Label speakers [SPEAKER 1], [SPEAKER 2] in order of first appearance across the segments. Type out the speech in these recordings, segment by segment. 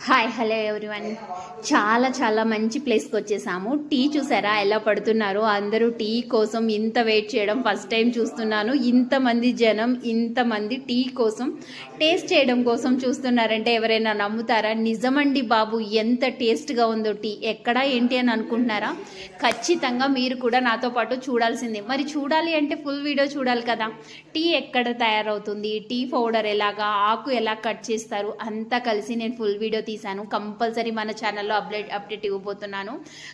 [SPEAKER 1] Hi hello everyone. చాలా చాలా మంచి ప్లేస్కి వచ్చేసాము. టీ చూసారా ఎలా పడుతున్నారో, అందరూ టీ కోసం ఇంత వెయిట్ చేయడం ఫస్ట్ టైం చూస్తున్నాను. ఇంతమంది జనం, ఇంతమంది టీ కోసం టేస్ట్ చేయడం కోసం చూస్తున్నారంటే ఎవరైనా నమ్ముతారా? నిజమండి బాబు, ఎంత టేస్ట్గా ఉందో టీ. ఎక్కడా ఏంటి అని అనుకుంటున్నారా? ఖచ్చితంగా మీరు కూడా నాతో పాటు చూడాల్సిందే. మరి చూడాలి అంటే ఫుల్ వీడియో చూడాలి కదా. టీ ఎక్కడ తయారవుతుంది, టీ పౌడర్ ఎలాగా, ఆకు ఎలా కట్ చేస్తారు, అంతా కలిసి నేను ఫుల్ వీడియో తీశాను. కంపల్సరీ మన ఛానల్లో అప్డేట్ ఇవ్వబోతున్నాను.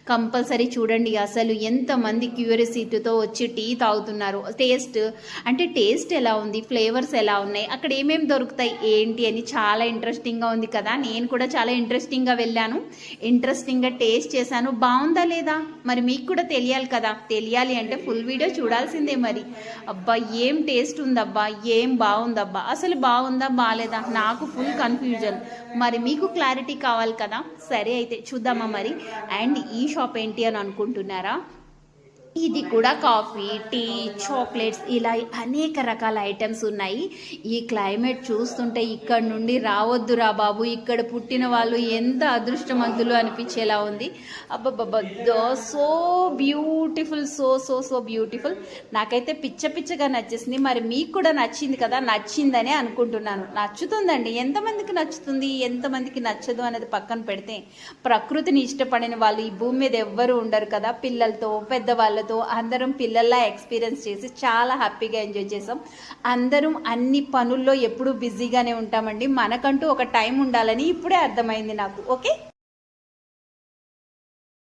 [SPEAKER 1] కంపల్సరీ చూడండి. అసలు ఎంతమంది క్యూరియాసిటీతో వచ్చి టీ తాగుతున్నారు. టేస్ట్ ఎలా ఉంది, ఫ్లేవర్స్ ఎలా ఉన్నాయి, అక్కడ ఏమేమి దొరుకుతాయి ఏంటి అని చాలా ఇంట్రెస్టింగ్గా ఉంది కదా. నేను కూడా చాలా ఇంట్రెస్టింగ్గా వెళ్ళాను, ఇంట్రెస్టింగ్గా టేస్ట్ చేశాను. బాగుందా లేదా మరి మీకు కూడా తెలియాలి కదా. తెలియాలి అంటే ఫుల్ వీడియో చూడాల్సిందే. మరి అబ్బా ఏం టేస్ట్ ఉందబ్బా, ఏం బాగుందబ్బా, అసలు బాగుందా బాగాలేదా, నాకు ఫుల్ కన్ఫ్యూజన్. మరి మీకు క్లారిటీ కావాలి కదా. సరే అయితే చూద్దామా మరి. అండ్ ఈ షాప్ ఏంటి అని అనుకుంటున్నారా? ఇది కూడా కాఫీ, టీ, చాక్లెట్స్ ఇలా అనేక రకాల ఐటమ్స్ ఉన్నాయి. ఈ క్లైమేట్ చూస్తుంటే ఇక్కడ నుండి రావద్దురా బాబు, ఇక్కడ పుట్టిన వాళ్ళు ఎంత అదృష్టవంతులు అనిపించేలా ఉంది. అబ్బబ్బబ్బా, so beautiful, so so so beautiful. నాకైతే పిచ్చగా నచ్చేసింది. మరి మీకు కూడా నచ్చింది కదా. నచ్చిందనే అనుకుంటున్నాను. నచ్చుతుందండి. ఎంతమందికి నచ్చుతుంది, ఎంతమందికి నచ్చదు అనేది పక్కన పెడితే, ప్రకృతిని ఇష్టపడిన వాళ్ళు ఈ భూమి మీద ఎవ్వరూ ఉండరు కదా. పిల్లలతో, పెద్దవాళ్ళతో అందరం పిల్లల్లా ఎక్స్పీరియన్స్ చేసి చాలా హ్యాపీగా ఎంజాయ్ చేసాం. అందరం అన్ని పనుల్లో ఎప్పుడూ బిజీగానే ఉంటామండి. మనకంటూ ఒక టైం ఉండాలని ఇప్పుడే అర్థమైంది నాకు. ఓకే.